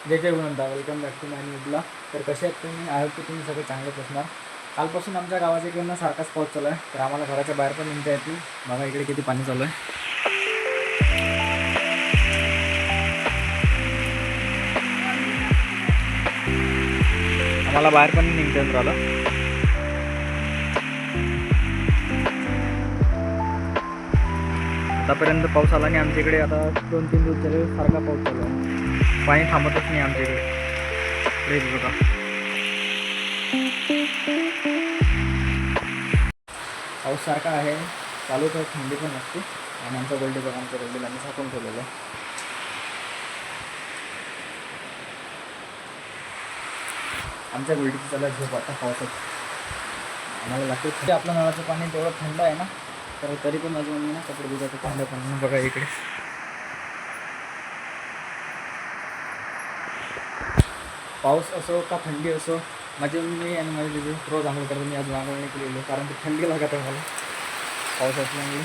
जय जय गुणवंता, welcome back to my new blog. तर कसे आहेत तुम्ही? आय होप की तुम्ही सगळे चांगलेच असणार. कालपासून आमच्या गावाच्या इकडनं सारखाच पाऊस चालू आहे, तर आम्हाला घराच्या बाहेर पण निघता येत नाही. बघा इकडे किती पाणी चालू आहे. आम्हाला बाहेर पण निघता येत राहिलं. आतापर्यंत पाऊस आला आणि आमच्या इकडे आता 2-3 दिवस झाले सारखा पाऊस चालू आहे. पाणी थांबतच नाही आमच्या इकडे. बघा पाऊस सारखा आहे चालू, तर थंडी पण नसते. आणि आमचा गोल्डी बघा, आमच्या गोल्डीला आम्ही झाकून ठेवलेलं आहे. आमच्या गोल्डीची चला झोप आता पावसात. आम्हाला लागते आपलं नळाचं पाणी तेवढं थंड आहे ना, तर तरी पण माझी मम्मी ना कपडे भिजवते थंड पाणी. बघा इकडे पाऊस असो का थंडी असो, माझी मम्मी आणि माझी दिदी रोज आंघोळ करते. मी अजून आंघोळ नाही केलेली, कारण की थंडी लागत आहे मला पाऊस असल्यामुळे.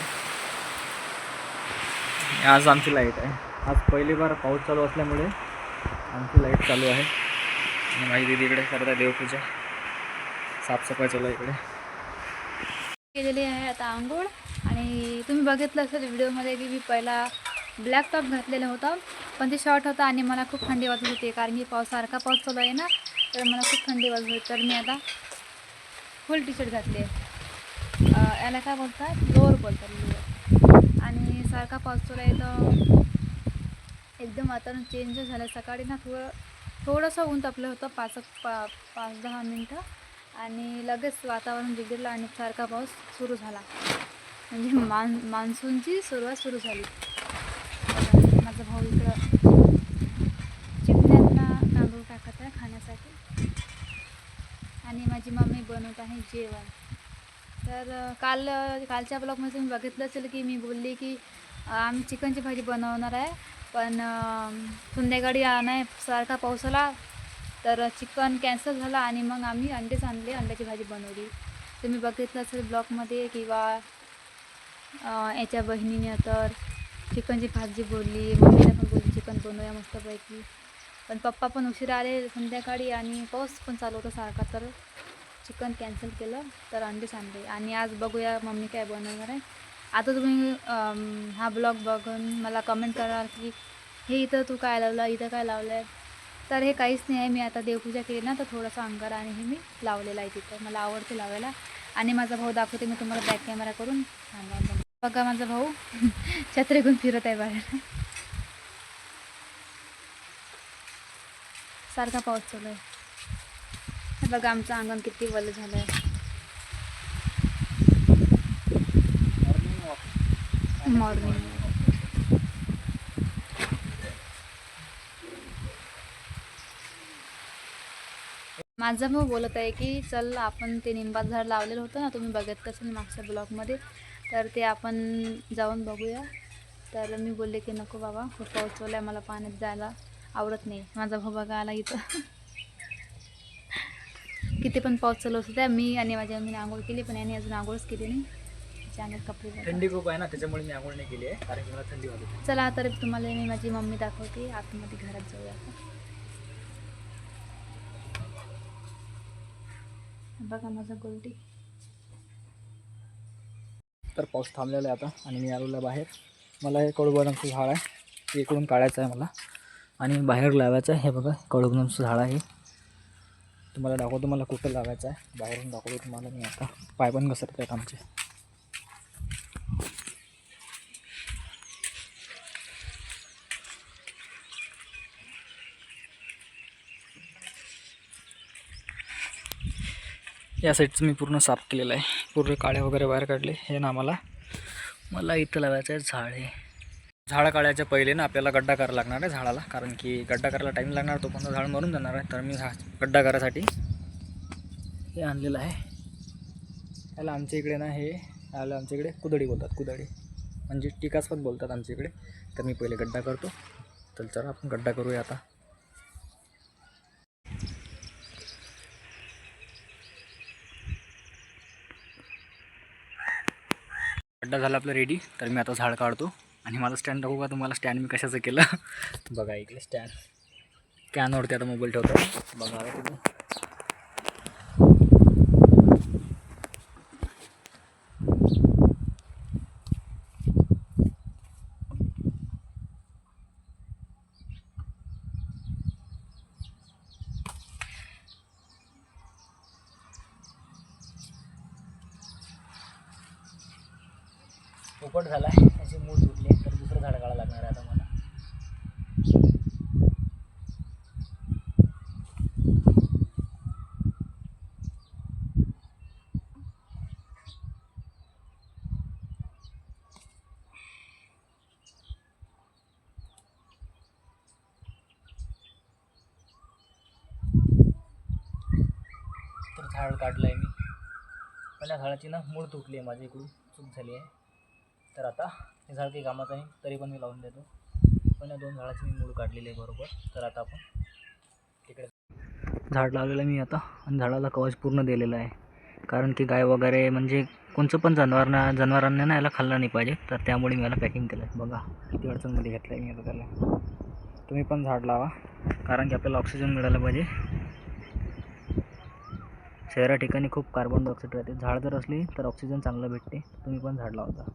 आज आमची लाईट आहे. आज पहिली बार पाऊस चालू असल्यामुळे आमची लाईट चालू आहे. आणि माझी दिदी इकडे करत आहे देवपूजा, साफसफाई चालू आहे इकडे. केलेली आहे आता आंघोळ. आणि तुम्ही बघितलं असेल व्हिडिओमध्ये की मी पहिला ब्लॅक टॉप घातलेला होता, पण ते शॉर्ट होता आणि मला खूप थंडी वाजत होती, कारण की सारखा पाऊस चालू आहे ना, तर मला खूप थंडी वाजत होती. तर मी आता फुल टी शर्ट घातली आहे. याला काय बोलतात, लोअर बोलतात, लोअर. आणि सारखा पाऊस चालू आहे तर एकदम वातावरण चेंज झालं. सकाळी ना थोडंसं ऊन तापलं होतं 5-10 मिनटं, आणि लगेच वातावरण बिघडलं आणि सारखा पाऊस सुरू झाला. म्हणजे मान्सूनची सुरुवात सुरू झाली. माझा भाऊ इकडं चिमण्यांना तांदूळ टाकत आहे खाण्यासाठी, आणि माझी मम्मी बनवत आहे जेवण. तर कालच्या ब्लॉगमध्ये मी बघितलं असेल की मी बोलली की आम्ही चिकनची भाजी बनवणार आहे, पण संध्याकाळी नाही सारखा पाऊस आला, तर चिकन कॅन्सल झाला आणि मग आम्ही अंडेच आणले, अंड्याची भाजी बनवली. तुम्ही बघितलं असेल ब्लॉगमध्ये, किंवा याच्या बहिणीने तर चिकनची भाजी बोलली, मम्मीने पण बोलली चिकन बनवूया मस्तपैकी. पण पप्पा पण उशिरा आले संध्याकाळी आणि पाऊस पण चालू होता सारखा, तर चिकन कॅन्सल केलं, तर अंडेच आणले. आणि आज बघूया मम्मी काय बनवणार आहे. आता तुम्ही हा ब्लॉग बघून मला कमेंट कराल की हे इथं तू काय लावलं, इथं काय लावलं आहे. तर हे काहीच नाही आहे, मी आता देवपूजा केली ना, तर थोडंसं अंगार आणि हे मी लावलेलं आहे तिथं. मला आवडते लावायला. आणि माझा भाऊ दाखवते मी तुम्हाला बॅक कॅमेरा करून. बघा माझा भाऊ छत्री घेऊन फिरत आहे बाहेर. सारखा पाऊस चालू आहे. बघा आमचं अंगण किती वल्ल झालं आहे. मॉर्निंग माझा भाऊ बोलत आहे की चल आपण ते निंबाचं झाड लावलेलं होतं ना, तुम्ही बघितलं असेल मागच्या ब्लॉगमध्ये, तर ते आपण जाऊन बघूया. तर मी बोलले की नको बाबा, खूप पाऊस चालू आहे, मला पाण्यात जायला आवडत नाही. माझा भाऊ बघा आला इथं. किती पण पाऊस चालू असतो त्या, मी आणि माझ्या मम्मीने आंघोळ केली, पण याने अजून आंघोळच केली नाही. चांगले कपडे थंडी खूप आहे ना, त्याच्यामुळे मी आंघोळ नाही केली आहे, कारण की मला थंडी वाजते. चला तर तुम्हाला मी माझी मम्मी दाखवते, आतमध्ये घरात जाऊया आपण. बघा माझा गोल्डी. तर पाऊस थांबलेला आहे आता, आणि मी आलेलो बाहेर. मला हे कडुलिंबाचं झाड आहे, ते इकडून काढायचं आहे मला आणि बाहेर लावायचं आहे. हे बघा कडुलिंबाचं झाड आहे, तुम्हाला दाखवतो मला कुठं लावायचं आहे. बाहेरून दाखवतो तुम्हाला मी. आता पाय पण घसरत आहेत आमचे. या साईडचं मी पूर्ण साफ केलेलं आहे, पूर्ण काळे वगैरे बाहेर काढले. हे ना मला इथं लावायचं आहे झाड. हे झाडं काढायच्या पहिले ना आपल्याला गड्डा करायला लागणार आहे झाडाला, कारण की गड्डा करायला टाईम लागणार, तो पण झाड मरून जाणार आहे. तर मी गड्डा करायसाठी हे आणलेलं आहे. याला आमच्या इकडे ना, हे याला आमच्या इकडे कुदळी बोलतात, कुदळी म्हणजे टिकास पण बोलतात आमच्या इकडे. तर मी पहिले गड्डा करतो. तर चला आपण गड्डा करूया आता. गड्डा झाला आपलं रेडी. तर मी आता झाड काढतो आणि मला स्टँड दाखवू का तुम्हाला, स्टँड मी कशाचं केलं. बघा इकडे स्टँड कॅनवरती आता मोबाईल ठेवतो. बघा तुम्ही. पोपट झाला आहे, त्याची मूळ तुटली, तर दुसरं झाड काढायला लागणार आहे आता मला. तर झाड काढलं आहे मी, पण या झाडाची ना मूळ तुटली आहे, माझ्या इकडून चूक झाली आहे. तर आता हे झाड काही कामाचं नाही, तरी पण मी लावून देतो. पण या 2 झाडाची मी मूळ काढलेली आहे बरोबर. तर आता आपण तिकडे झाड लावलेलं आहे मी आता, आणि झाडाला कवच पूर्ण दिलेलं आहे. कारण की गाय वगैरे म्हणजे कोणचं पण जनावरांना ना याला खाल्लं नाही पाहिजे, तर त्यामुळे मी याला पॅकिंग केलं आहे. बघा किती अडचणमध्ये घेतलं आहे मी आता त्याला. तुम्ही पण झाड लावा, कारण की आपल्याला ऑक्सिजन मिळालं पाहिजे. शहरा ठिकाणी खूप कार्बन डायऑक्साईड राहते. झाड जर असली तर ऑक्सिजन चांगलं भेटते. तुम्ही पण झाड लावता.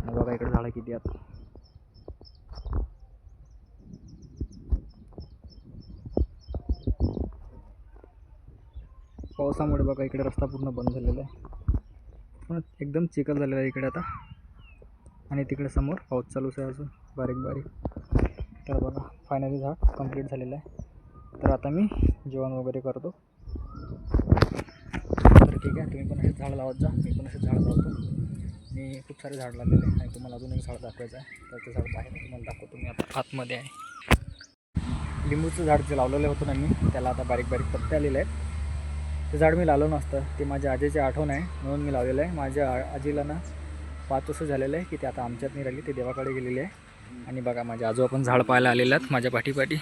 आणि बघा इकडे झाडं किती आहेत. पावसामुळे बघा इकडे रस्ता पूर्ण बंद झालेला आहे, पण एकदम चिखल झालेला आहे इकडे आता. आणि तिकडे समोर पाऊस चालूच आहे अजून बारीक बारीक. तर बघा फायनली झाड कंप्लीट झालेलं आहे. तर आता मी जेवण वगैरे करतो. तर ठीक आहे, तुम्ही पण असेच झाड लावत जा, मी पण असेच झाड लावतो. मी खूप सारे झाड लावलेले आहे, आणि तुम्हाला अजून एक झाड दाखवायचं आहे. तर ते झाड बाहेर तुम्हाला दाखवतो मी आता. आतमध्ये आहे लिंबूचं झाड जे लावलेलं होतं ना मी, त्याला आता बारीक बारीक पत्ते आलेले आहेत. ते झाड मी लावलं नसतं, ते माझ्या आजीची आठवण आहे म्हणून मी लावलेलं आहे. माझ्या आजीला ना 5 वर्ष झालेलं आहे की ते आता आमच्यात नाही राहिली, ते देवाकडे गेलेले आहे. आणि बघा माझे आजोबा पण झाड पाहायला आलेले आहेत माझ्या पाठीपाठी.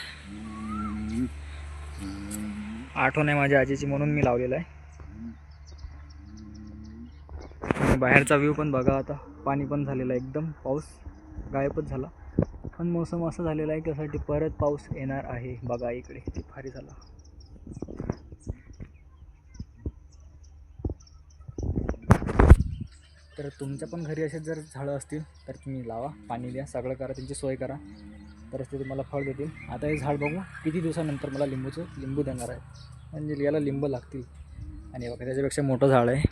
आठवण आहे माझ्या आजीची म्हणून मी लावलेलं आहे. आणि बाहेरचा व्ह्यू पण बघा आता. पाणी पण झालेलं आहे एकदम, पाऊस गायबच झाला. पण मोसम असं झालेलं आहे की त्यासाठी परत पाऊस येणार आहे. बघा इकडे किती भारी झाला. तर तुमच्या पण घरी असे जर झाडं असतील तर तुम्ही लावा, पाणी द्या, सगळं करा, त्यांची सोय करा, तरच ते तुम्हाला फळ देतील. आता हे झाड बघू किती दिवसानंतर मला लिंबू देणार आहे, म्हणजे याला लिंब लागतील. आणि बघा त्याच्यापेक्षा मोठं झाड आहे,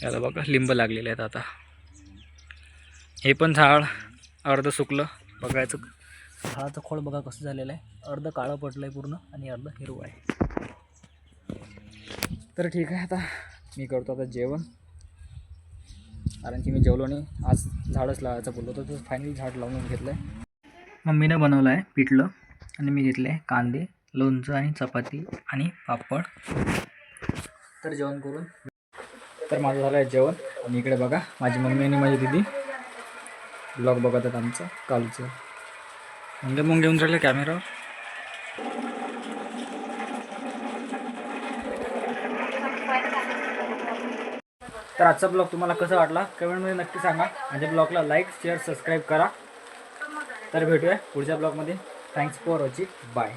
याला बघा लिंब लागलेले आहेत आता. हे पण झाड अर्ध सुकलं. बघायचं झाडाचं खोड बघा कसं झालेलं आहे, अर्ध काळं पडलं आहे पूर्ण आणि अर्ध हिरवं आहे. तर ठीक आहे, आता मी करतो आता जेवण, कारण की मी जेवलो नाही. आज झाडच लावायचं बोललो होतं, तर फायनली झाड लावून घेतलं आहे. मम्मीनं बनवलं आहे पिठलं, आणि मी घेतले आहे कांदे, लोणचं आणि चपाती आणि पापड. तर जेवण करून तर माझं झालं आहे जेवण. आणि इकडे बघा माझी मम्मी आणि माझी दिदी ब्लॉग बघत आहेत आमचं कालचं. म्हणजे मग घेऊन राहिले कॅमेरावर. तर आजचा ब्लॉग तुम्हाला कसा वाटला कमेंटमध्ये नक्की सांगा. माझ्या ब्लॉगला लाईक, शेअर, सबस्क्राईब करा. तर भेटूया पुढच्या ब्लॉगमध्ये. Thanks for watching. बाय.